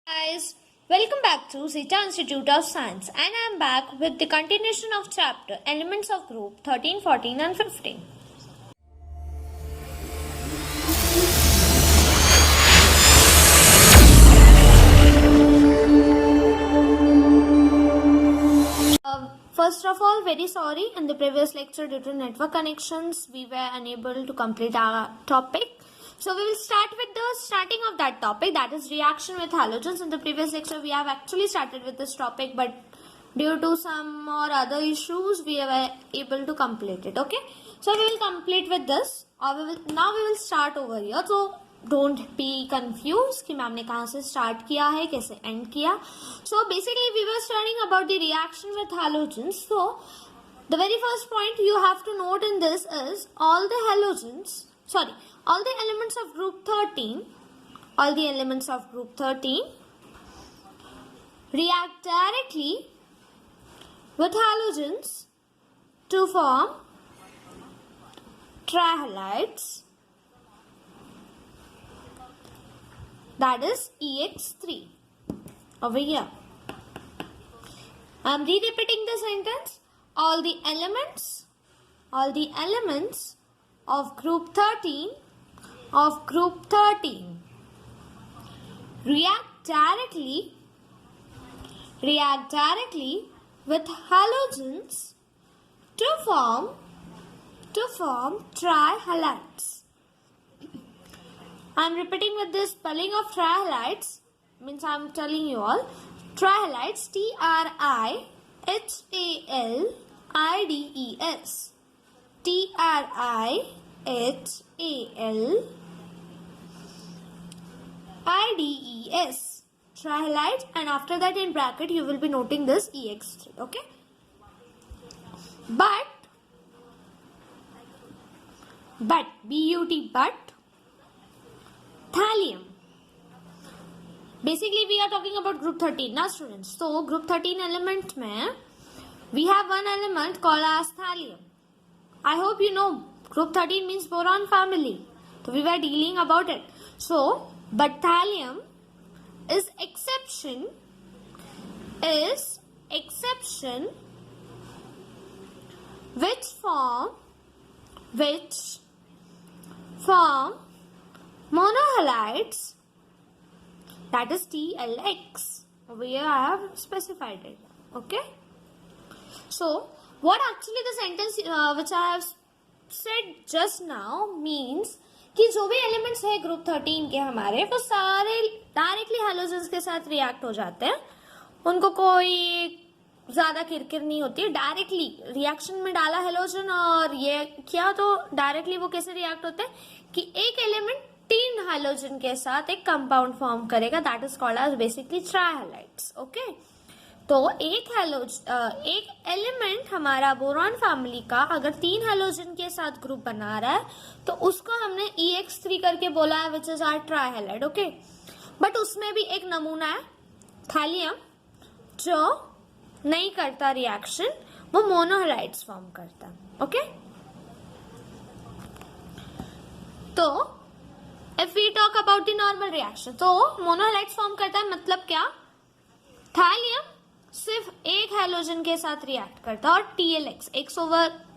Guys, welcome back to Zeta Institute of Science, and I am back with the continuation of chapter Elements of Group 13, 14 and 15. First of all, very sorry, in the previous lecture due to network connections we were unable to complete our topic. So we will start with the starting of that topic, that is reaction with halogens. In the previous lecture we have actually started with this topic, but due to some or other issues we were able to complete it. Okay, so we will complete with this, or now we will start over here. So don't be confused कि ma'am ने कहाँ से start किया है, कैसे end किया. So basically we were studying about the reaction with halogens. So the very first point you have to note in this is all the elements of group 13, react directly with halogens to form trihalides, that is EX3. Over here, I am repeating the sentence. All the elements of group 13 react directly with halogens to form trihalides. I am repeating with this spelling of trihalides, means I am telling you all trihalides, TRIHALIDES, TRIHALIDES, trihalides, and after that in bracket you will be noting this EX3. Okay, but thallium. Basically we are talking about group 13 now students. So group 13 element mein we have one element called as thallium. I hope you know group 13 means boron family. So we were dealing about it. So but thallium is exception which form monohalides, that is TLX. Over here I have specified it. Okay, so what actually the sentence which I have said just now means कि जो भी elements है group 13 के हमारे वो सारे directly halogens के साथ रिएक्ट हो जाते हैं. उनको कोई ज्यादा किरकिर नहीं होती है. डायरेक्टली रिएक्शन में डाला हैलोजन और ये किया तो डायरेक्टली वो कैसे रिएक्ट होते हैं कि एक एलिमेंट 3 हैलोजन के साथ एक कंपाउंड फॉर्म करेगा, that is called as basically trihalides. Okay, तो एक एलिमेंट हमारा बोरॉन फैमिली का अगर 3 हैलोजन के साथ ग्रुप बना रहा है तो उसको हमने EX3 करके बोला है, which is our trihalide. Okay, but उसमें भी एक नमूना है थैलियम जो नहीं करता रिएक्शन, वो मोनोहैलाइड्स फॉर्म करता है. ओके, तो if we talk about the normal reaction, तो मोनोहैलाइड्स फॉर्म करता है मतलब क्या, थैलियम सिर्फ एक हैलोजन के साथ रिएक्ट करता है और TLX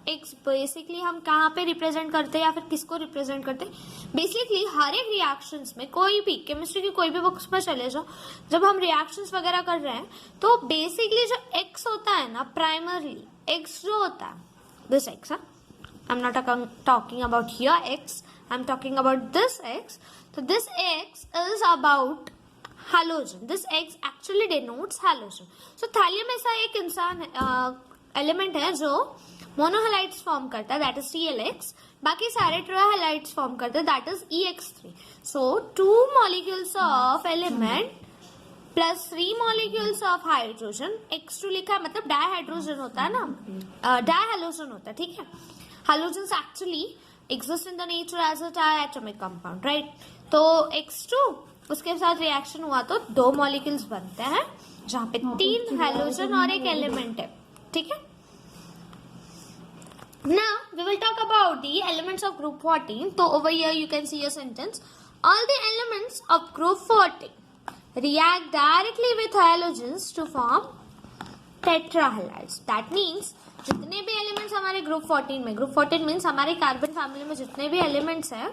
X बेसिकली हम कहाँ पे रिप्रेजेंट करते हैं या फिर किसको रिप्रेजेंट करते हैं. बेसिकली हर एक रिएक्शंस में, कोई भी केमिस्ट्री की कोई भी बुक्स में चले जाओ, जब हम रिएक्शंस वगैरह कर रहे हैं तो बेसिकली जो X होता है ना, प्राइमरली X जो होता है, this X, I am not talking about here X, I am talking about this X. तो this X is about halogen. This X actually denotes halogen. So thallium ऐसा एक एलिमेंट है जो मोनोहैलाइड्स फॉर्म करता है, दैट इज TLX. बाकी सारे ट्राइहैलाइड्स form करते हैं, that is EX3. So 2 molecules of element plus 3 molecules of hydrogen. X2 लिखा है मतलब डाइहाइड्रोजन होता है ना, डाइहैलोजन होता है. ठीक है, halogens actually exist in the nature as a diatomic compound, right. तो X2 उसके साथ रिएक्शन हुआ तो 2 मॉलिक्यूल्स बनते हैं जहां पे 3 हैलोजन और एक एलिमेंट है. ठीक है, now we will talk about the elements of group 14. So over here you can see a sentence, all the elements of group 14 react directly with halogens to form tetrahalides. That means जितने भी elements हमारे group 14 में, group 14 means हमारे carbon family में जितने भी elements हैं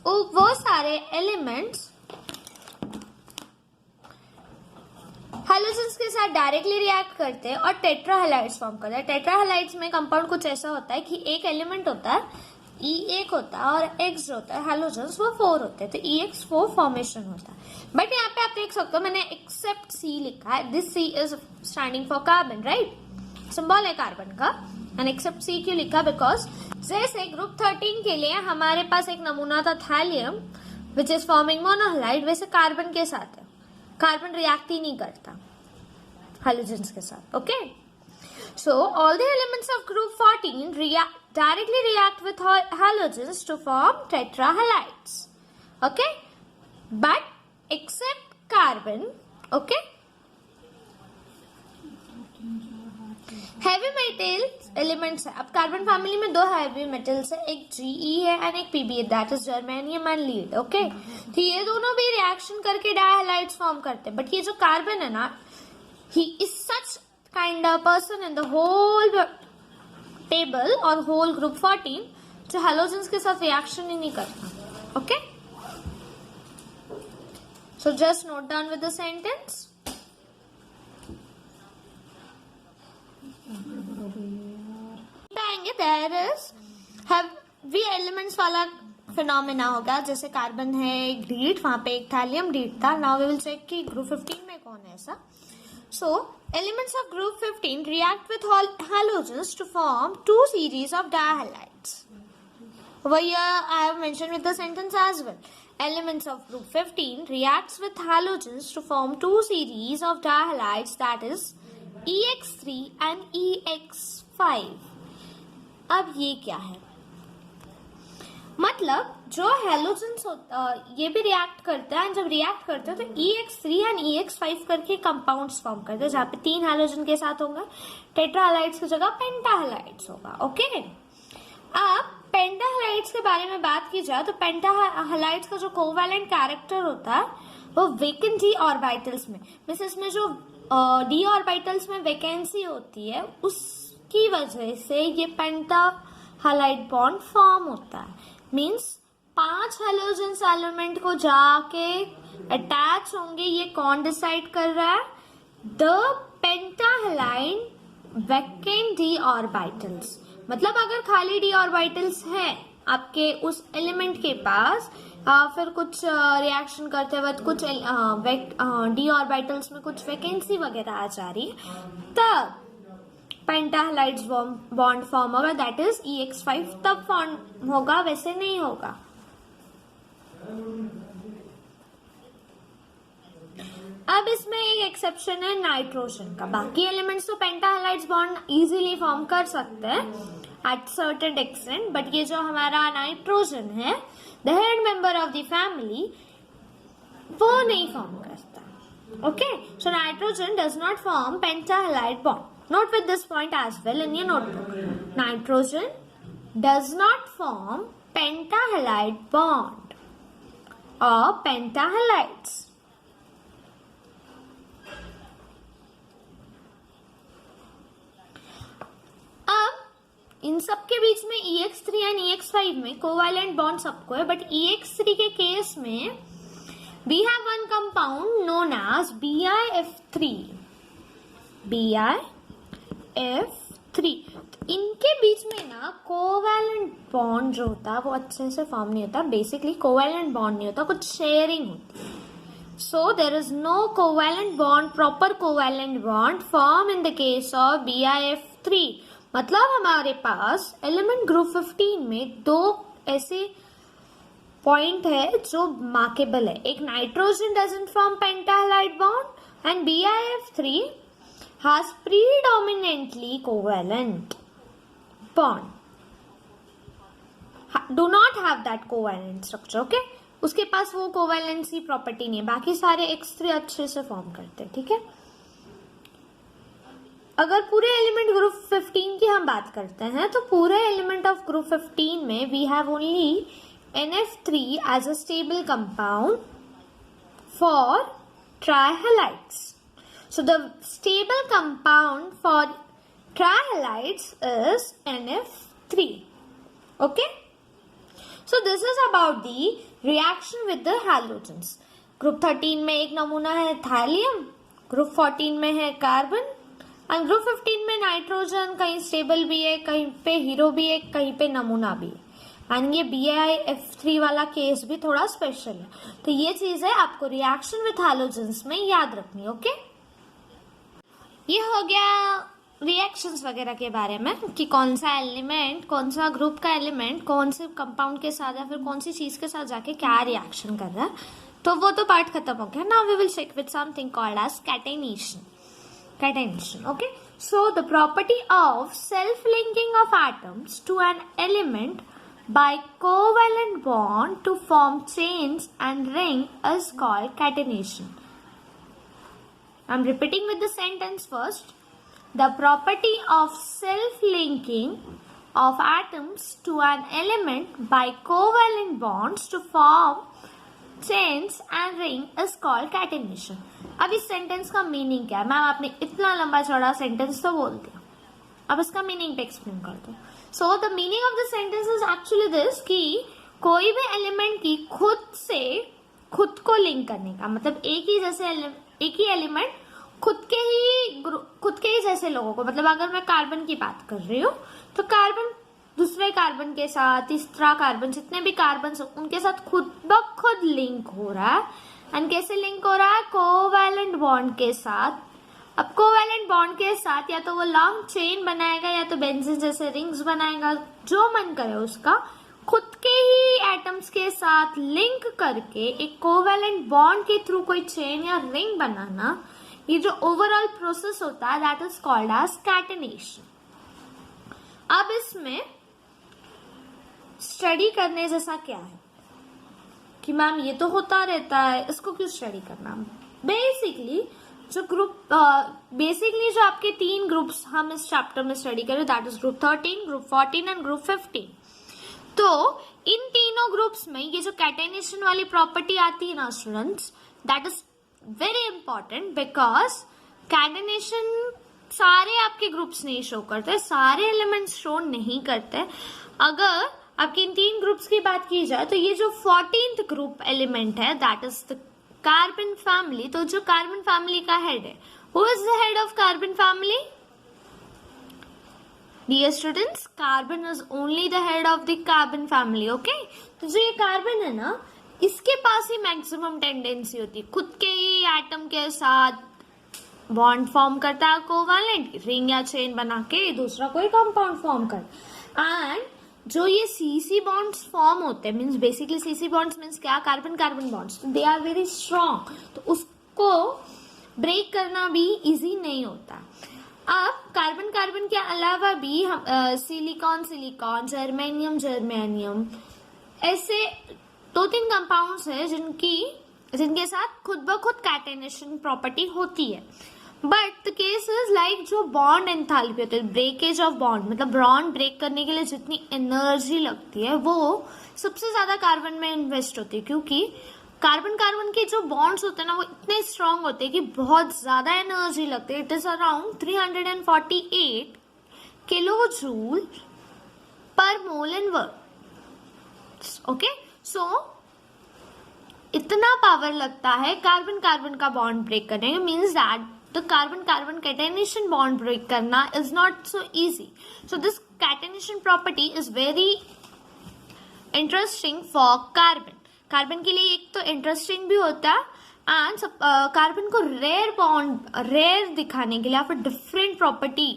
वो सारे एलिमेंट्स हैलोजेंस के साथ डायरेक्टली रिएक्ट करते हैं और टेट्राहैलाइड्स फॉर्म करते हैं. टेट्राहैलाइड्स में कंपाउंड कुछ ऐसा होता है कि एक एलिमेंट होता है, E एक होता है और X जो होता है हैलोजेंस वो 4 होते हैं, तो EX4 फॉर्मेशन होता है. बट यहाँ पे आप देख सकते हो मैंने एक्सेप्ट C लिखा है. This C is standing for carbon, right, symbol है कार्बन का. एंड एक्सेप्ट C क्यों लिखा? बिकॉज जैसे ग्रुप 13 के लिए हमारे पास एक नमूना था थैलियम विच इज फॉर्मिंग मोनोहैलाइड, वैसे कार्बन के साथ है, कार्बन रिएक्ट ही नहीं करता हैलोजेंस के साथ. Okay, so all the elements of group 14 directly react with halogens to form tetrahalides. Okay, but except carbon. Okay, heavy metals elements है. अब कार्बन फैमिली में 2 हैवी मेटल्स है, एक Ge है एंड एक Pb, that is germanium and lead. Okay, तो ये दोनों भी रिएक्शन करके डायहैलाइड्स फॉर्म करते हैं. बट ये जो कार्बन है ना, he is such kind of person in the whole table or whole group 14 जो halogens के साथ reaction ही नहीं करता. Okay, so just note down with the sentence. आएंगे there is heavy elements वाला फिनोमेना होगा. जैसे कार्बन है, डीट, वहां पे एक थैलियम डीट था. नाउ वी विल चेक कि ग्रुप 15 में कौन है ऐसा. So, elements of group 15 react with halogens to form 2 series of dihalides. Over here, I have mentioned with the sentence as well. Elements of group 15 reacts with halogens to form 2 series of dihalides, that is EX3 and EX5. अब ये क्या है? मतलब जो halogens ये भी react करता है, जब रिएक्ट करते हैं तो EX3 एंड EX5 करके कंपाउंड्स फॉर्म करते हैं, जहाँ पे 3 हैलोजन के साथ होंगे. टेट्राहैलाइड्स की जगह पेंटाहैलाइड्स होगा. ओके, अब पेंटाहैलाइड्स के बारे में बात की जाए तो पेंटाहैलाइड्स का जो कोवैलेंट कैरेक्टर होता है वो वेकेंट डी ऑर्बिटल्स में, मींस इसमें जो डी ऑर्बिटल्स में वैकेंसी होती है उसकी वजह से ये पेंटाहैलाइड बॉन्ड फॉर्म होता है. मीन्स 5 हैलोजेंस एलिमेंट को जाके अटैच होंगे, ये कौन डिसाइड कर रहा है? The pentahalide vacant D orbitals. मतलब अगर खाली डी ऑर्बिटल्स है आपके उस एलिमेंट के पास, फिर कुछ रिएक्शन करते वक्त कुछ डी ऑर्बिटल्स में कुछ वैकेंसी वगैरह आ जा रही है, तब पेंटाहैलाइड्स बॉन्ड फॉर्म होगा, दैट इज EX5 तब फॉर्म होगा, वैसे नहीं होगा. अब इसमें एक एक्सेप्शन है नाइट्रोजन का. बाकी एलिमेंट्स तो पेंटाहैलाइड्स बॉन्ड इजीली फॉर्म कर सकते हैं एट सर्टेन एक्सटेंट, बट ये जो हमारा नाइट्रोजन है, the head member of the family, वो नहीं फॉर्म करता. Okay, so nitrogen does not form pentahalide bond. Note with this point as well in your notebook. Nitrogen does not form pentahalide bond or pentahalides. अब इन सब के बीच में EX3 और EX5 में covalent bond सबको है, बट EX3 के case में we have one compound known as BiF3. BiF3. इनके बीच में ना कोवैलेंट बॉन्ड जो होता है वो अच्छे से फॉर्म नहीं होता. बेसिकली कोवैलेंट बॉन्ड नहीं होता, कुछ शेयरिंग होती है. So there is no covalent bond, proper covalent bond form in the case of BiF3. मतलब हमारे पास एलिमेंट ग्रुप 15 में 2 ऐसे पॉइंट है जो मार्केबल है. एक nitrogen doesn't form pentahalide bond and BiF3 has predominantly covalent bond. Do not have that covalent structure. Okay, उसके पास वो कोवैलेंसी प्रॉपर्टी नहीं है. बाकी सारे X3 अच्छे से फॉर्म करते हैं. ठीक है, अगर पूरे एलिमेंट ग्रुप 15 की हम बात करते हैं तो पूरे एलिमेंट ऑफ ग्रुप 15 में we have only NF3 as a stable compound for trihalides. So the stable compound for trihalides is NF3. Okay? So this is about the reaction with the halogens. Group 13 में एक नमूना है थाइलियम, group 14 में है carbon and group 15 में nitrogen, कहीं stable भी है, कहीं पे हीरो भी है, कहीं पे नमूना भी है. एंड ये BiF3 वाला केस भी थोड़ा स्पेशल है. तो ये चीज है आपको रिएक्शन विथ हैलोजेंस में याद रखनी. ओके, ये हो गया रिएक्शंस वगैरह के बारे में कि कौन सा एलिमेंट, कौन सा ग्रुप का एलिमेंट कौन से कंपाउंड के साथ या फिर कौन सी चीज के साथ जाके क्या रिएक्शन कर रहा है. तो वो तो पार्ट खत्म हो गया. Now we will check with something called as catenation. Catenation. Okay, so the property of self-linking of atoms to an element by covalent bond to form chains and ring is called catenation. I'm repeating with the sentence first. The property of self-linking of atoms to an element by covalent bonds to form chains and ring is called catenation. अब इस sentence का meaning क्या है? Ma'am आपने इतना लंबा चौड़ा sentence तो बोल दिया, अब इसका मीनिंग पे एक्सप्लेन कर दो. So the meaning of the sentence is actually this कि कोई भी एलिमेंट की खुद को लिंक करने का मतलब एक ही एलिमेंट खुद के ही जैसे लोगों को, मतलब अगर मैं कार्बन की बात कर रही हूँ तो कार्बन दूसरे कार्बन के साथ, तीसरा कार्बन, जितने भी कार्बन उनके साथ खुद ब खुद लिंक हो रहा है. एंड कैसे लिंक हो रहा है? कोवैलेंट बॉन्ड के साथ. अब कोवैलेंट बॉन्ड के साथ या तो वो लॉन्ग चेन बनाएगा या तो बेंजीन जैसे रिंग्स बनाएगा, जो मन करे उसका. खुद के ही एटम्स के साथ लिंक करके एक कोवैलेंट बॉन्ड के थ्रू कोई चेन या रिंग बनाना, ये जो ओवरऑल प्रोसेस होता है that is called as catenation. अब इसमें स्टडी करने जैसा क्या है कि मैम ये तो होता रहता है, इसको क्यों स्टडी करना? बेसिकली जो आपके 3 ग्रुप्स हम इस चैप्टर में स्टडी करें that is group 13, group 14 and group 15. तो इन तीनों ग्रुप्स में ये जो कैटेनेशन वाली प्रॉपर्टी आती है ना students, that is very important because catenation सारे आपके ग्रुप्स नहीं शो करते, सारे एलिमेंट्स शो नहीं करते. अगर आपके इन 3 ग्रुप्स की बात की जाए तो ये जो 14th ग्रुप एलिमेंट है that is the carbon family. तो जो कार्बन फैमिली का हेड है, who is the head of carbon family? Dear students, carbon is only the head of the carbon family. Okay, तो जो ये कार्बन है ना, इसके पास ही मैक्सिमम टेंडेंसी होती है खुद के ही एटम के साथ बॉन्ड फॉर्म करता है, कोवैलेंट रिंग या चेन बना के दूसरा कोई कंपाउंड फॉर्म कर. एंड जो ये CC बॉन्ड्स फॉर्म होते हैं, means basically CC bonds means क्या? Carbon carbon bonds. They are very strong, तो उसको ब्रेक करना भी इजी नहीं होता. अब कार्बन कार्बन के अलावा भी हम सिलिकॉन सिलिकॉन, जर्मेनियम ऐसे 2-3 कंपाउंड्स हैं जिनके साथ खुद ब खुद कैटेनेशन प्रॉपर्टी होती है. But the case is like जो बॉन्ड एंथैल्पी होती है, ब्रेकेज ऑफ बॉन्ड, मतलब बॉन्ड ब्रेक करने के लिए जितनी एनर्जी लगती है वो सबसे ज्यादा कार्बन में इन्वेस्ट होती है, क्योंकि कार्बन के जो बॉन्ड्स होते हैं ना वो इतने स्ट्रांग होते हैं कि बहुत ज्यादा एनर्जी लगती है. It is around 348 kilo joule पर मोल इन वर्क. ओके, सो इतना पावर लगता है कार्बन का बॉन्ड ब्रेक करने में. Means that the carbon catenation bond break करना is not so easy. So this catenation property is very interesting for carbon के लिए एक तो इंटरेस्टिंग भी होता है एंड कार्बन को रेयर दिखाने के लिए फिर डिफरेंट प्रॉपर्टी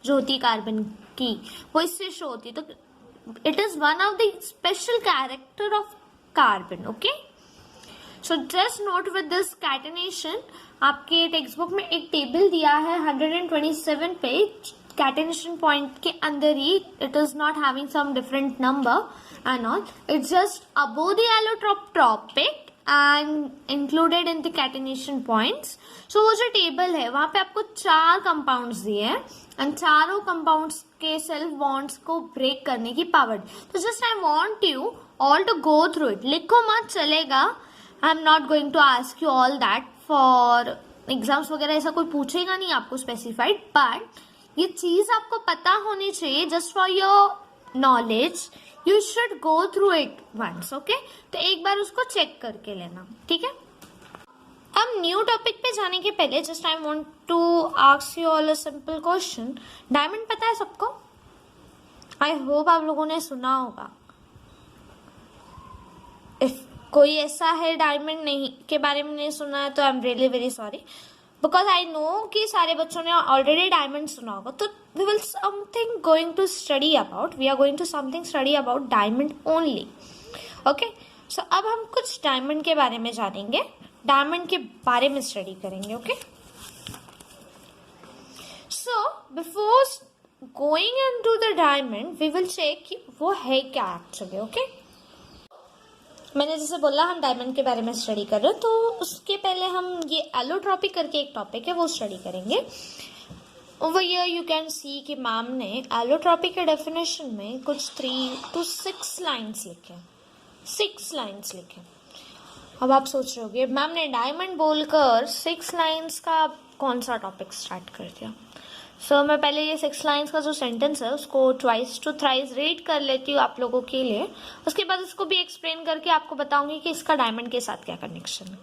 जो होती है कार्बन की वो इससे शो होती है. तो it is one of the special character of carbon. Okay, so just note with this catenation. आपके टेक्स्ट बुक में एक टेबल दिया है 127 पेज कैटेनेशन पॉइंट के अंदर ही. It is not having some different number and all, it's just above the allotrope topic and included in the catenation points. So वो जो टेबल है वहां पे आपको 4 कंपाउंड्स दिए हैं एंड चारों कंपाउंड्स के सेल्फ बॉन्ड्स को ब्रेक करने की पावर. तो just I want you all to go through it. लिखो मत चलेगा, I am not going to ask you all that for exams वगैरह, ऐसा कोई पूछेगा नहीं आपको स्पेसिफाइड, बट ये चीज आपको पता होनी चाहिए just for your knowledge. You should go through it once. Okay, तो एक बार उसको चेक करके लेना. ठीक है, अब न्यू टॉपिक पे जाने के पहले just I want to ask you all a simple question. Diamond पता है सबको? आई होप आप लोगों ने सुना होगा. इफ कोई ऐसा है डायमंड नहीं के बारे में नहीं सुना है तो I am really very sorry, because I know कि सारे बच्चों ने ऑलरेडी डायमंड सुना होगा. तो we will something going to study about, we are going to something study about diamond only. Okay, so अब हम कुछ डायमंड के बारे में जानेंगे, डायमंड के बारे में स्टडी करेंगे. Okay, so before going into the diamond we will check कि वो है क्या एक्चुअली. ओके, मैंने जैसे बोला हम डायमंड के बारे में स्टडी कर रहे हो, तो उसके पहले हम ये एलोट्रॉपी करके एक टॉपिक है वो स्टडी करेंगे. Over here you can see कि मैम ने एलोट्रॉपी के डेफिनेशन में कुछ 3 to 6 लाइन्स लिखे, 6 लाइन्स लिखे. अब आप सोच रहे होगे मैम ने डायमंड बोलकर 6 लाइन्स का कौन सा टॉपिक स्टार्ट कर दिया. सो मैं पहले ये 6 लाइन्स का जो सेंटेंस है उसको ट्वाइस टू थ्राइस रीड कर लेती हूँ आप लोगों के लिए. उसके बाद उसको भी एक्सप्लेन करके आपको बताऊंगी कि इसका डायमंड के साथ क्या कनेक्शन है.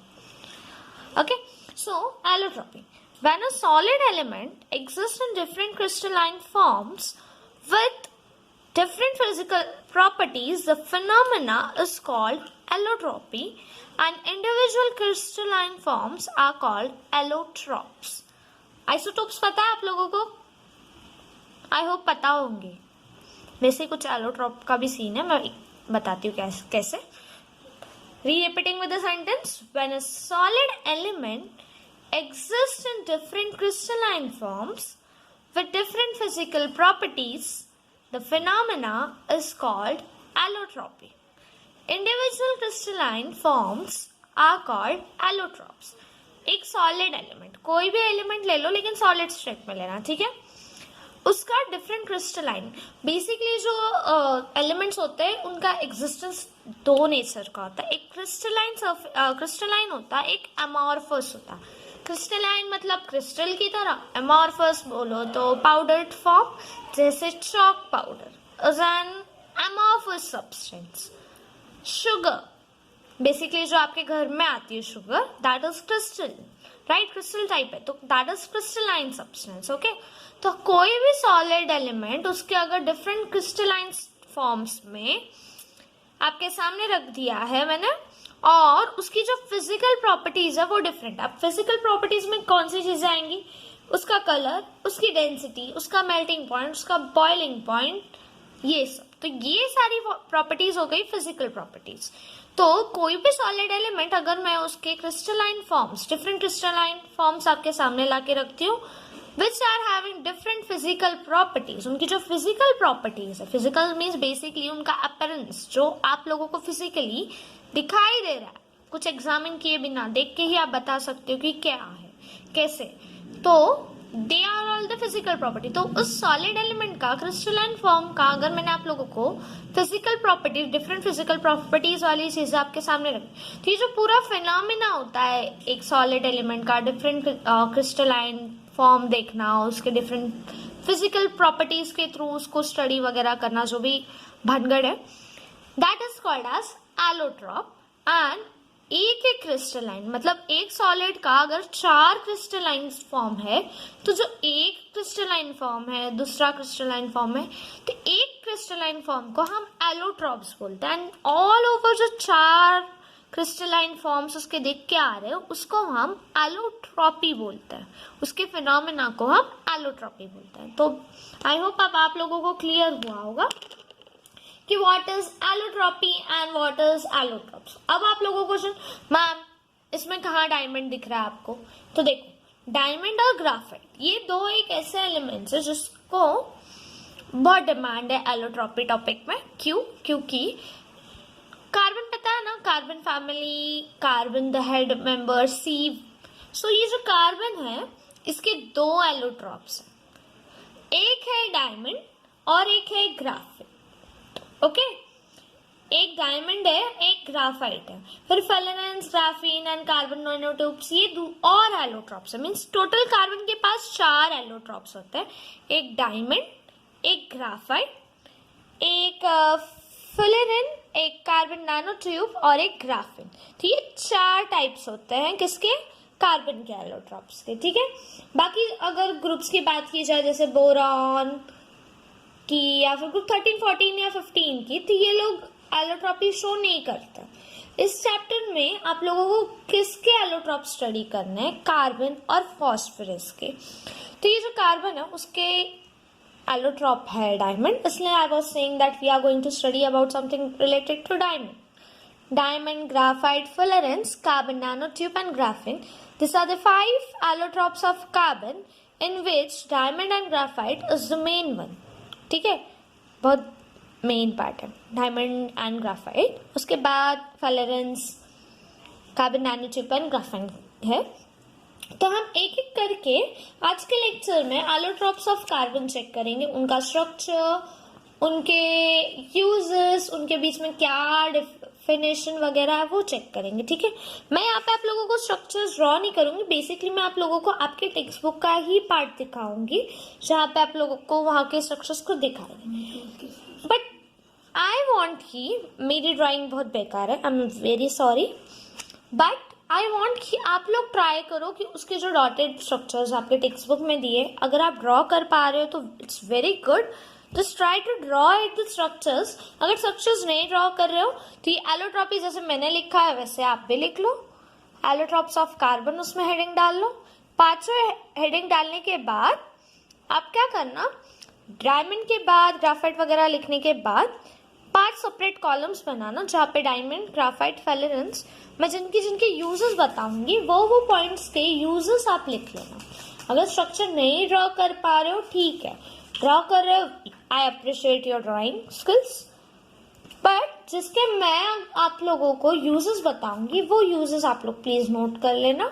Okay, so allotropy. When a solid element exists in different crystalline forms with different physical properties, the phenomena is called allotropy, and individual crystalline forms are called allotropes. Isotopes पता है आप लोगों को? I hope पता होंगे. वैसे कुछ allotrope का भी सीन है, मैं बताती हूँ कैसे. Repeating with the sentence, when a solid element exists in different crystalline forms with different physical properties, the phenomena is called allotropy. Individual crystalline forms are called allotropes. एक सॉलिड एलिमेंट, कोई भी element ले लो लेकिन solid state में लेना, ठीक है. उसका डिफरेंट क्रिस्टलाइन, बेसिकली जो एलिमेंट्स होते हैं उनका एग्जिस्टेंस 2 नेचर का होता है. एक क्रिस्टलाइन होता है, एक अमॉर्फस होता है. क्रिस्टलाइन मतलब क्रिस्टल की तरह, एमॉर्फस बोलो तो पाउडर्ड फॉर्म, जैसे chalk powder is an amorphous substance. Sugar, basically जो आपके घर में आती है sugar, that is crystal, right, crystal type है, तो that is crystalline substance. Okay, तो कोई भी सॉलिड एलिमेंट उसके अगर डिफरेंट क्रिस्टलाइन फॉर्म्स में आपके सामने रख दिया है मैंने, और उसकी जो फिजिकल प्रॉपर्टीज है वो डिफरेंट. अब फिजिकल प्रॉपर्टीज में कौन सी चीजें आएंगी? उसका कलर, उसकी डेंसिटी, उसका मेल्टिंग पॉइंट, उसका बॉइलिंग पॉइंट, ये सब. तो ये सारी प्रॉपर्टीज हो गई फिजिकल प्रॉपर्टीज. तो कोई भी सॉलिड एलिमेंट अगर मैं उसके crystalline forms, different crystalline forms आपके सामने लाके रखती हूँ which are having different physical properties, उनकी जो physical properties है, physical means basically उनका appearance, जो आप लोगों को physically दिखाई दे रहा है, कुछ एग्जामिन किए बिना देख के ही आप बता सकते हो कि क्या है, कैसे. तो they are all the physical property. तो उस सॉलिड एलिमेंट का क्रिस्टलाइन फॉर्म का अगर मैंने आप लोगों को physical properties, different physical properties वाली चीजें आपके सामने रखी, तो ये जो पूरा फिनोमिना होता है एक सॉलिड एलिमेंट का डिफरेंट क्रिस्टलाइन फॉर्म देखना, उसके डिफरेंट फिजिकल प्रॉपर्टीज के थ्रू उसको स्टडी वगैरह करना, जो भी भनगड़ है, that is called as allotrope. And एक क्रिस्टलाइन मतलब एक सॉलिड का अगर 4 क्रिस्टलाइन फॉर्म है, तो जो एक क्रिस्टलाइन फॉर्म है, दूसरा क्रिस्टलाइन फॉर्म है, तो एक क्रिस्टलाइन फॉर्म को हम एलोट्रॉप्स बोलते हैं. एंड ऑल ओवर जो 4 क्रिस्टलाइन फॉर्म्स उसके देख के आ रहे हो उसको हम एलोट्रॉपी बोलते हैं, उसके फिनोमेना को हम एलोट्रॉपी बोलते हैं. तो आई होप अब आप लोगों को क्लियर हुआ होगा कि what is allotropy and what is allotropes. अब आप लोगों को मैम इसमें कहाँ डायमंड दिख रहा है आपको? तो देखो, डायमंड और ग्राफाइट ये दो एक ऐसे एलिमेंट्स है जिसको बहुत डिमांड है एलोट्रॉपी टॉपिक में. क्यों? क्योंकि कार्बन पता है ना, carbon family, carbon the head member C. So ये जो कार्बन है इसके 2 एलोट्रॉप्स हैं, एक है डायमंड और एक है ग्राफाइट. ओके, एक डायमंड है, एक ग्राफाइट है, फिर फेलेरेंस, ग्राफीन एंड कार्बन नैनोट्यूब्स, ये और एलोट्रॉप्स है। मीन्स टोटल कार्बन के पास 4 एलोट्रॉप्स होते हैं, एक डायमंड, एक ग्राफाइट, एक फेलेरेन, एक कार्बन नैनोट्यूब और एक ग्राफीन। तो ये 4 टाइप्स होते हैं किसके, कार्बन के एलोट्रॉप्स के। ठीक है, बाकी अगर ग्रुप्स की बात की जाए जैसे बोरॉन की या फिर ग्रुप 13, 14 या 15 की, तो ये लोग एलोट्रॉपी शो नहीं करता। इस चैप्टर में आप लोगों को किसके एलोट्रॉप स्टडी करने हैं, कार्बन और फास्फोरस के। तो ये जो कार्बन है उसके एलोट्रॉप है डायमंड, इसलिए I was saying that we are going to study about something related to diamond. Diamond, graphite, fullerenes, carbon nanotube and graphene, these are the 5 allotropes of carbon in which diamond and graphite is the main one। ठीक है, बहुत main part है diamond and graphite, उसके बाद फेलेरेंस, carbon nanotube and ग्राफाइन है। तो हम एक एक करके आज के लेक्चर में एलोट्रॉप्स ऑफ कार्बन चेक करेंगे, उनका स्ट्रक्चर, उनके यूजेस, उनके बीच में क्या डिफिनेशन वगैरह है वो चेक करेंगे। ठीक है, मैं यहाँ पे आप लोगों को स्ट्रक्चर्स ड्रॉ नहीं करूंगी, बेसिकली मैं आप लोगों को आपके टेक्स्ट बुक का ही पार्ट दिखाऊंगी जहाँ पे आप लोगों को वहाँ के स्ट्रक्चर्स को दिखाएंगे। बट आई वॉन्ट कि मेरी ड्राइंग बहुत बेकार है, I am very sorry, but I want कि आप लोग ट्राई करो कि उसके जो डॉटेड स्ट्रक्चर्स आपके टेक्स्ट बुक में दिए, अगर आप ड्रॉ कर पा रहे हो तो it's very good, just try to draw it the structures. अगर स्ट्रक्चर्स नहीं ड्रॉ कर रहे हो तो ये एलोट्रॉपी जैसे मैंने लिखा है वैसे आप भी लिख लो, एलोट्रॉप्स ऑफ कार्बन उसमें हेडिंग डाल लो। 5 हेडिंग डालने के बाद आप क्या करना, डायमंड के बाद ग्राफाइट वगैरह लिखने के बाद 5 सेपरेट कॉलम्स बनाना जहाँ पे डायमंड, ग्राफाइट, फेलेरेंस, मैं जिनके यूजेस बताऊंगी वो पॉइंट्स के यूजेस आप लिख लेना। अगर स्ट्रक्चर नहीं ड्रॉ कर पा रहे हो ठीक है, ड्रॉ कर रहे हो, I appreciate your drawing skills, but जिसके मैं आप लोगों को यूजेस बताऊंगी वो यूजेस आप लोग प्लीज नोट कर लेना,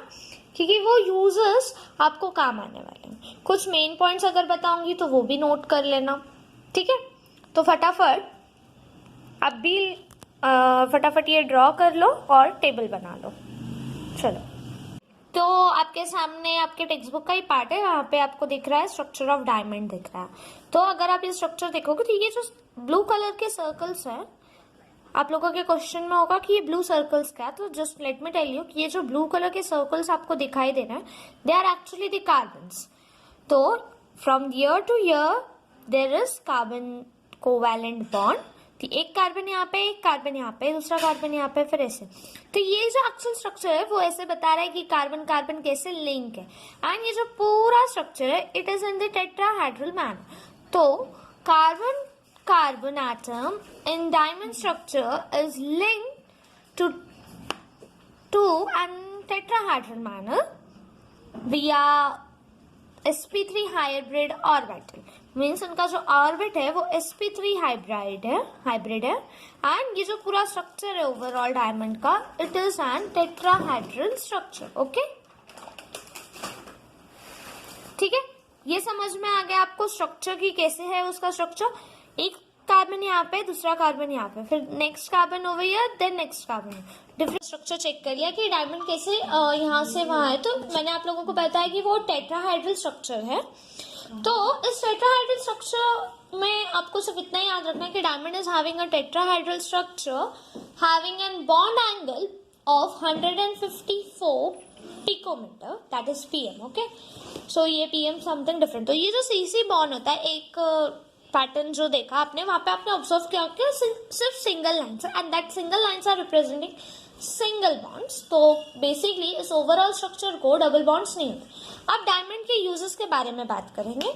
क्योंकि वो यूजेस आपको काम आने वाले हैं। कुछ मेन पॉइंट्स अगर बताऊंगी तो वो भी नोट कर लेना। ठीक है, तो फटाफट आप भी फटाफट ये ड्रॉ कर लो और टेबल बना लो। चलो, तो आपके सामने आपके टेक्स्ट बुक का ही पार्ट है, यहाँ पे आपको दिख रहा है स्ट्रक्चर ऑफ डायमंड दिख रहा है। तो अगर आप ये स्ट्रक्चर देखोगे तो ये जो ब्लू कलर के सर्कल्स हैं, आप लोगों के क्वेश्चन में होगा कि ये ब्लू सर्कल्स क्या है, तो just let me tell you कि ये जो ब्लू कलर के सर्कल्स आपको दिखाई दे रहे हैं, they are actually the carbons. तो from year to year there is carbon covalent bond, एक कार्बन यहाँ पे, एक कार्बन यहाँ पे, दूसरा कार्बन यहाँ पे, फिर ऐसे। तो ये जो एक्चुअल स्ट्रक्चर है वो ऐसे बता रहा है कि कार्बन कार्बन कैसे लिंक है, एंड ये जो पूरा स्ट्रक्चर है it is in the tetrahedral manner. तो carbon carbon atom in diamond structure is linked to an tetrahedral manner via sp3 hybrid orbital. Means उनका जो ऑर्बिट है वो sp3 हाइब्रिड है एंड ये जो पूरा स्ट्रक्चर है ओवरऑल डायमंड का, it is an tetrahedral structure. Okay, ठीक है, ये समझ में आ गया आपको स्ट्रक्चर की कैसे है उसका स्ट्रक्चर। एक कार्बन यहाँ पे, दूसरा कार्बन यहाँ पे, फिर next carbon over here, then next carbon. Different structure check कर लिया कि डायमंड कैसे यहाँ से वहां है, तो मैंने आप लोगों को बताया कि वो टेट्राहेड्रल स्ट्रक्चर है। तो इस टेट्राहेड्रल स्ट्रक्चर में आपको सिर्फ इतना ही याद रखना है कि diamond is having a tetrahedral structure having an bond angle of 154 picometer, that is PM. Okay, so ये पीएम समथिंग डिफरेंट। तो ये जो सीसी बॉन्ड होता है, एक पैटर्न जो देखा आपने वहां पे आपने ऑब्जर्व किया कि सिर्फ single lines and that single lines are representing single bonds. तो बेसिकली इस ओवरऑल स्ट्रक्चर को डबल बॉन्ड्स नहीं होते। अब डायमंड के यूजेस के बारे में बात करेंगे।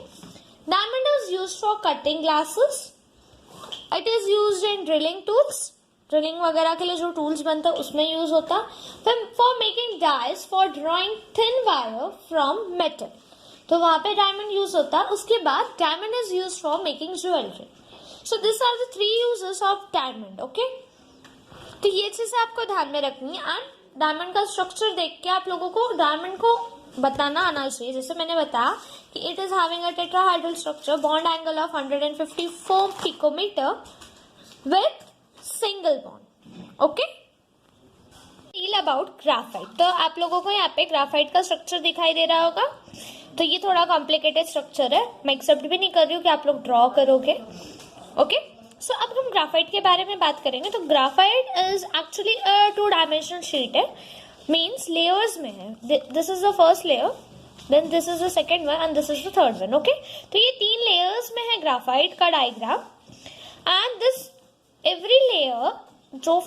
Diamond is used for cutting glasses, it is used in drilling tools, drilling वगैरह के लिए जो टूल्स बनते हैं उसमें यूज होता। फिर for making dies for drawing thin wire from metal, तो वहां पे डायमंड यूज होता है। उसके बाद diamond is use for making jewellery. So this are the 3 uses of diamond. Okay, तो ये चीजें आपको ध्यान में रखनी है एंड डायमंड का स्ट्रक्चर देख के आप लोगों को डायमंड को बताना आना चाहिए। जैसे मैंने बताया कि it is having a tetrahedral structure, bond angle of 154 picometre with single bond. Okay, deal about graphite. तो आप लोगों को यहाँ पे ग्राफाइट का स्ट्रक्चर दिखाई दे रहा होगा। तो ये थोड़ा कॉम्प्लिकेटेड स्ट्रक्चर है, मैं एक्सेप्ट भी नहीं कर रही हूँ कि आप लोग ड्रॉ करोगे। ओके, सो अब हम ग्राफाइट के बारे में बात करेंगे। तो graphite is actually a 2 dimensional sheet है, मीन्स लेयर्स में है। This is the first layer, then this is the second one and this is the third one. Okay, तो ये 3 लेयर्स में है ग्राफाइट का diagram. And this every layer, जो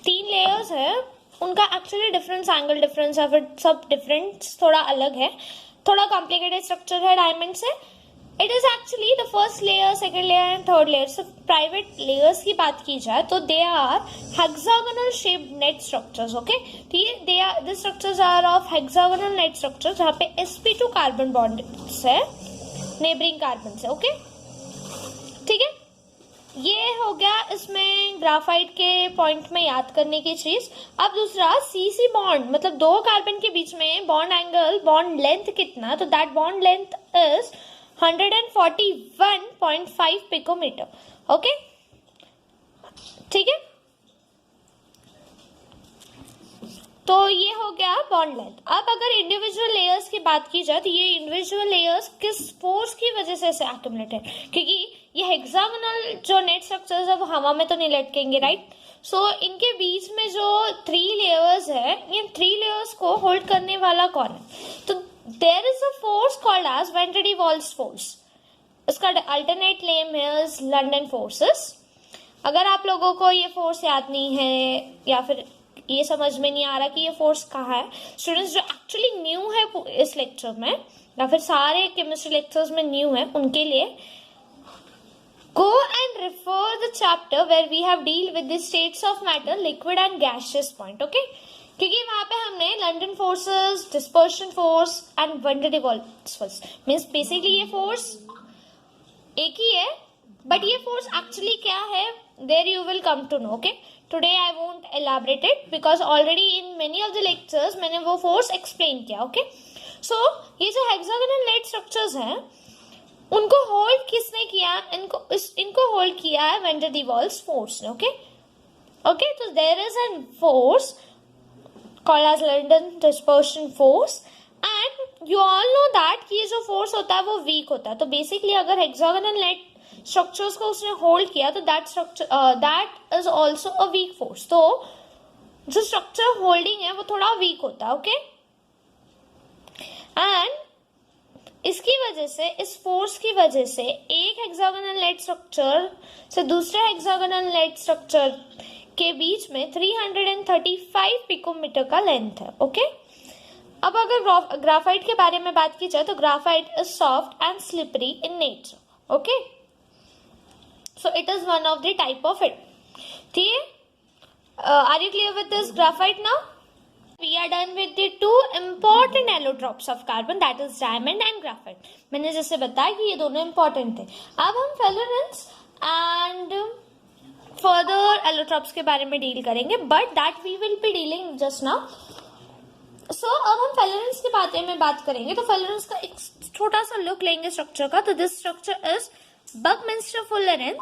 3 layers है उनका एक्चुअली डिफरेंस, एंगल डिफरेंस या फिर सब डिफरेंस थोड़ा अलग है, थोड़ा कॉम्प्लिकेटेड स्ट्रक्चर है डायमंड से। It is actually the first layer, second layer and third layer. So private layers की बात की जाए तो they are hexagonal shaped net structures. Okay, तो ये they are the structures are of hexagonal net structure, जहाँ पे sp2 कार्बन बॉन्ड्स है नेबरिंग कार्बन से। ओके, ठीक है, ये हो गया इसमें ग्राफाइट के पॉइंट में याद करने की चीज। अब दूसरा CC बॉन्ड, मतलब 2 कार्बन के बीच में बॉन्ड एंगल, बॉन्ड लेंथ कितना, तो that bond length is 141.5 picometre. Okay, ठीक है, तो ये हो गया बॉन्ड लेंथ। अब अगर इंडिविजुअल लेयर्स की बात की जाए तो ये इंडिविजुअल लेयर्स किस फोर्स की वजह से एक्युमुलेटेड, क्योंकि ये हेक्सागोनल जो नेट स्ट्रक्चर्स है वो हवा में तो नहीं लटकेंगे, राइट। सो इनके बीच में जो 3 लेयर्स है, ये 3 लेयर्स को होल्ड करने वाला कौन है, तो there is a force called as van der Waals force. इसका अल्टरनेट नेम है लंडन फोर्सेस। अगर आप लोगों को ये फोर्स याद नहीं है या फिर ये समझ में नहीं आ रहा कि ये फोर्स कहाँ है, स्टूडेंट्स जो एक्चुअली न्यू है इस लेक्चर में या फिर सारे केमिस्ट्री लेक्चर्स में न्यू है, उनके लिए go and refer the chapter where we have deal with the states of matter, liquid and gaseous point. Okay, क्योंकि वहां पे हमने London forces, dispersion force and van der Waals force, means basically ये force एक ही है, but ये force actually क्या है, there you will come to know. Okay, today I won't elaborate it because already in many of the lectures मैंने वो force explain किया। ओके, सो ये जो हेक्सागोनल नेट स्ट्रक्चर्स हैं उनको होल्ड किसने किया, इनको होल्ड किया है वेन डे वॉल्स फोर्स ने। ओके, ओके, तो there is an force called as London dispersion force and you all know that कि ये जो फोर्स होता है वो वीक होता है। तो बेसिकली अगर हेक्सागोनल नेट स्ट्रक्चर्स को उसने होल्ड किया तो that is also a weak force. तो जो स्ट्रक्चर होल्डिंग है वो थोड़ा वीक होता है। ओके, एंड इसकी वजह से, इस फोर्स की वजह से एक हेक्सागोनल नेट स्ट्रक्चर से दूसरे हेक्सागोनल नेट स्ट्रक्चर के बीच में 335 पिकोमीटर का लेंथ है। ओके, अब अगर ग्राफाइट के बारे में बात की जाए तो graphite is soft and slippery in nature. Okay, so it is one of the type of it. ठीक है, are you clear with this graphite now? We are done with the 2 important allotropes of carbon, that is diamond and graphite. मैंने जैसे बताया कि ये दोनों important थे। अब हम fullerenes and further allotropes के बारे में डील करेंगे, but that we will be dealing just now. So अब हम fullerenes के बारे में बात करेंगे। तो fullerenes का एक छोटा सा लुक लेंगे स्ट्रक्चर का। तो this structure is Buckminster fullerene.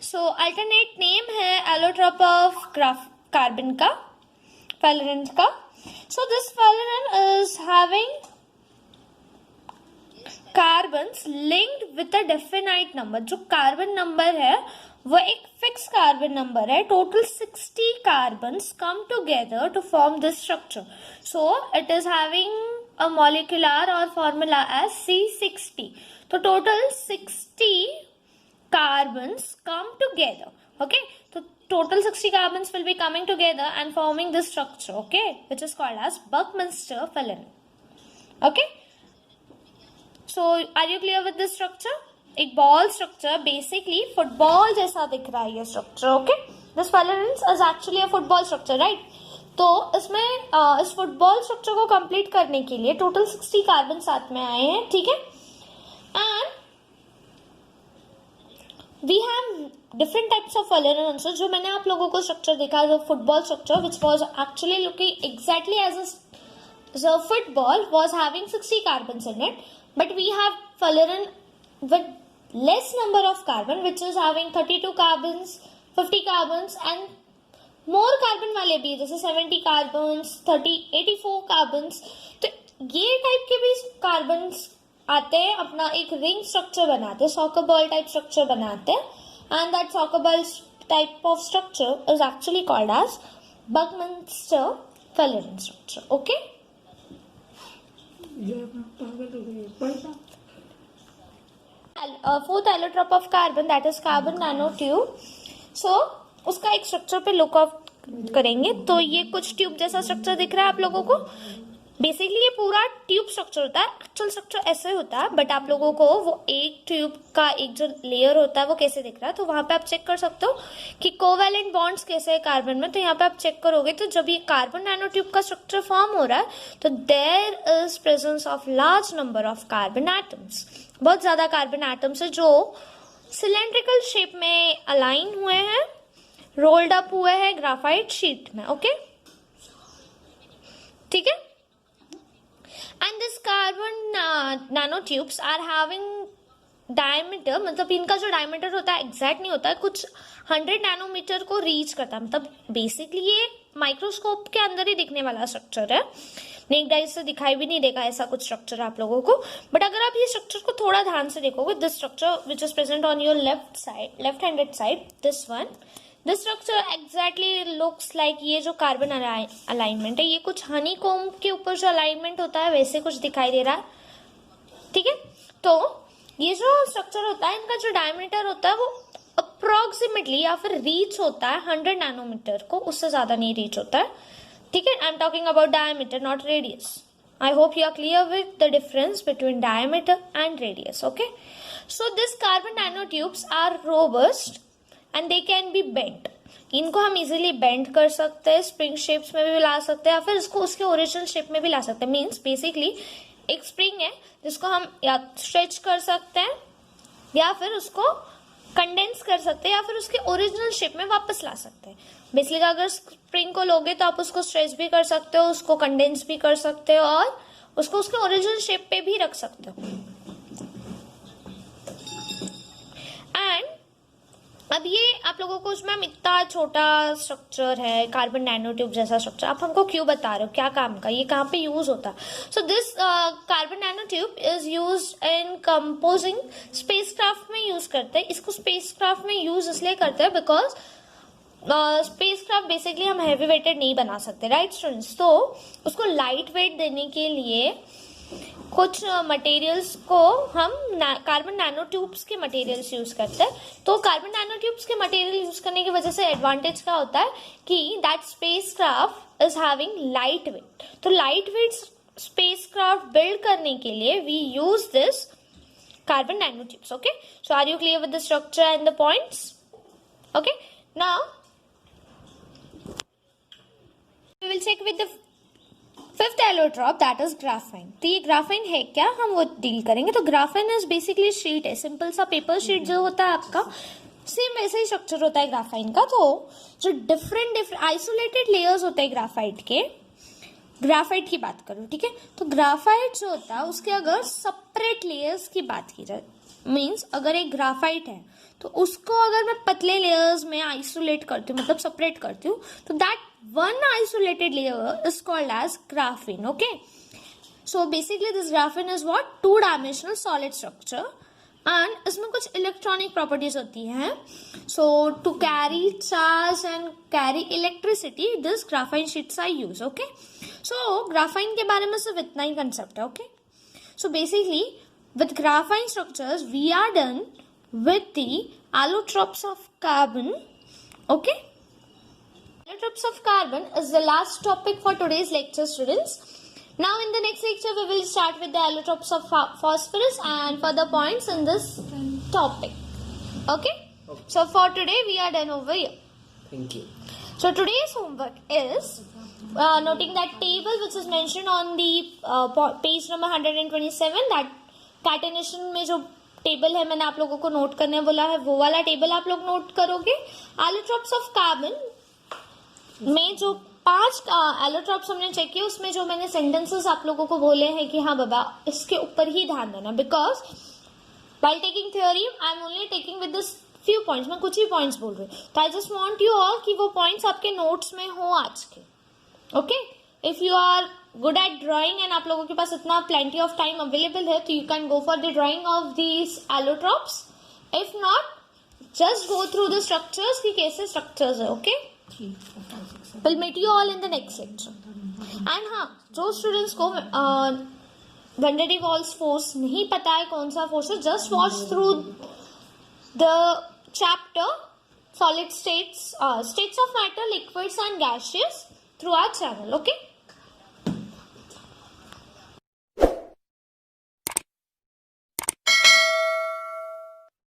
So alternate name है allotrope of carbon का, fullerene का। So this fullerene is having carbons linked with a definite number. जो कार्बन नंबर है वो एक फिक्स कार्बन नंबर है। Total 60 carbons come together to form this structure. So it is having a molecular or formula as C60. तो total 60 carbons come together. Okay, so total 60 carbons will be coming together and forming this structure, okay, which is called as Buckminster fullerene. Okay, so are you clear with this structure? एक ball structure, basically football जैसा दिख रहा है ये structure. Okay, this fullerene is actually a football structure, right? तो इसमें इस football structure को कंप्लीट करने के लिए टोटल 60 कार्बन साथ में आए हैं। ठीक है, and we have different types of fullerene also। जो मैंने आप लोगों को स्ट्रक्चर दिखा, जो football structure which was actually looking exactly as a football was having 60 carbon in it, but we have fullerene with less number of carbon which is having 32 carbons 50 carbon and more carbon वाले भी, जैसे 70 carbon, 84 carbon, तो ये type के भी carbon आते हैं, अपना एक रिंग स्ट्रक्चर बनाते हैं, सॉकर बॉल टाइप स्ट्रक्चर बनाते हैं, and that soccer ball type of structure is actually called as buckminsterfullerene structure. Okay, fourth allotrope of carbon that is carbon nano tube. So उसका एक structure पे look out करेंगे. तो ये कुछ tube जैसा स्ट्रक्चर दिख रहा है आप लोगों को. बेसिकली ये पूरा ट्यूब स्ट्रक्चर होता है, एक्चुअल स्ट्रक्चर ऐसे होता है, बट आप लोगों को वो एक ट्यूब का एक जो लेयर होता है वो कैसे दिख रहा है, तो वहां पे आप चेक कर सकते हो कि कोवैलेंट बॉन्ड्स कैसे है कार्बन में. तो यहाँ पे आप चेक करोगे तो जब ये कार्बन नैनो ट्यूब का स्ट्रक्चर फॉर्म हो रहा है तो there is presence of large number of carbon atoms. बहुत ज्यादा कार्बन एटम्स है जो सिलेंड्रिकल शेप में अलाइन हुए हैं, रोल्ड अप हुए हैं ग्राफाइट शीट में. ओके, ठीक है. And this carbon nano tubes are having diameter, मतलब इनका जो डायमीटर होता है एग्जैक्ट नहीं होता है, कुछ 100 नैनोमीटर को रीच करता है. मतलब बेसिकली ये माइक्रोस्कोप के अंदर ही दिखने वाला स्ट्रक्चर है, नेक्ड आई से दिखाई भी नहीं देगा ऐसा कुछ स्ट्रक्चर आप लोगों को. बट अगर आप ये स्ट्रक्चर को थोड़ा ध्यान से देखोगे, this structure which is present on your left handed side, this one, this structure exactly looks like, ये जो कार्बन अलाइनमेंट है ये कुछ हनी कोम के ऊपर जो अलाइनमेंट होता है वैसे कुछ दिखाई दे रहा है. ठीक है, तो ये जो स्ट्रक्चर होता है इनका जो डायमीटर होता है वो अप्रोक्सीमेटली या फिर रीच होता है 100 नैनोमीटर को, उससे ज्यादा नहीं रीच होता है. ठीक है, I am talking about diameter not radius. I hope you are clear with the difference between diameter and radius. Okay, so this carbon nano tubes are robust and they can be bent. इनको हम easily bend कर सकते हैं, spring shapes में भी ला सकते हैं, या फिर इसको उसके ओरिजिनल शेप में भी ला सकते हैं. मीन्स बेसिकली एक स्प्रिंग है जिसको हम या स्ट्रेच कर सकते हैं या फिर उसको कंडेंस कर सकते हैं या फिर उसके ओरिजिनल शेप में वापस ला सकते हैं. बेसिकली अगर स्प्रिंग को लोगे तो आप उसको स्ट्रेच भी कर सकते हो, उसको कंडेंस भी कर सकते हो और उसको उसके ओरिजिनल शेप पे भी रख सकते हो. एंड अब ये आप लोगों को उसमें इतना छोटा स्ट्रक्चर है कार्बन नैनो ट्यूब जैसा स्ट्रक्चर, आप हमको क्यों बता रहे हो, क्या काम का, ये कहाँ पे यूज होता है. सो this carbon nano tube is use in composing. Spacecraft में यूज करते हैं इसको. स्पेसक्राफ्ट में यूज इसलिए करते हैं बिकॉज स्पेसक्राफ्ट बेसिकली हम हैवी वेटेड नहीं बना सकते, राइट स्टूडेंट्स. तो उसको लाइट वेट देने के लिए कुछ मटेरियल्स को हम कार्बन नैनो ट्यूब्स के मटेरियल्स यूज करते हैं. तो कार्बन नैनो ट्यूब्स के मटेरियल यूज करने की वजह से एडवांटेज क्या होता है कि that spacecraft is having light weight. तो लाइट वेट स्पेसक्राफ्ट बिल्ड करने के लिए we use this carbon nano tubes. Okay, so are you clear with the structure and the points. Okay, now we will check with the fifth allotrope that is ग्राफाइन. तो ये ग्राफाइन है क्या, हम वो deal करेंगे. तो ग्राफाइन इज बेसिकली शीट है, simple सा पेपर शीट जो होता है आपका, सेम वैसे ही स्ट्रक्चर होता है ग्राफाइन का. तो जो डिफरेंट आइसोलेटेड लेयर्स होते हैं ग्राफाइट के, ग्राफाइट की बात करूं, ठीक है. तो ग्राफाइट जो होता है उसके अगर सेपरेट लेयर्स की बात की जाए, मीन्स अगर एक ग्राफाइट है तो उसको अगर मैं पतले लेयर्स में आइसोलेट करती हूँ, मतलब सेपरेट करती हूँ, तो that one isolated layer is called as graphene. Okay, so basically this graphene is what, 2-dimensional solid structure and इसमें कुछ इलेक्ट्रॉनिक प्रॉपर्टीज होती हैं. so to carry charge and carry electricity this graphene sheets are used. Okay, so graphene के बारे में सिर्फ इतना ही concept है. Okay, so basically with graphene structures we are done with the allotropes of carbon. Okay, allotropes of carbon is the last topic for today's lecture, students. Now in the next lecture we will start with the allotropes of phosphorus and further points in this topic. Okay? So for today we are done over here. Thank you. So today's homework is noting that table which is mentioned on the page number 127, that catenation में जो table है मैंने आप लोगों को note करने बोला है, वो वाला टेबल आप लोग नोट करोगे. allotropes of carbon में जो 5 एलोट्रॉप्स हमने चेक किए उसमें जो मैंने सेंटेंसेस आप लोगों को बोले हैं कि हाँ बाबा इसके ऊपर ही ध्यान देना, because while taking theory I am only taking with this few points, मैं कुछ ही पॉइंट्स बोल रही हूँ. तो I just want you all कि वो पॉइंट्स आपके नोट्स में हो आज के. Okay, if you are good at drawing and आप लोगों के पास इतना प्लेंटी ऑफ टाइम अवेलेबल है तो you can go for the drying of these allotropes. If not, just go through the structures कि कैसे structures है. okay, we'll meet you all in the next lecture. and हाँ, जो students को van der Waals force नहीं पता है कौन सा force है, just watch through the chapter solid states, states of matter, liquids and gaseous through our channel. okay.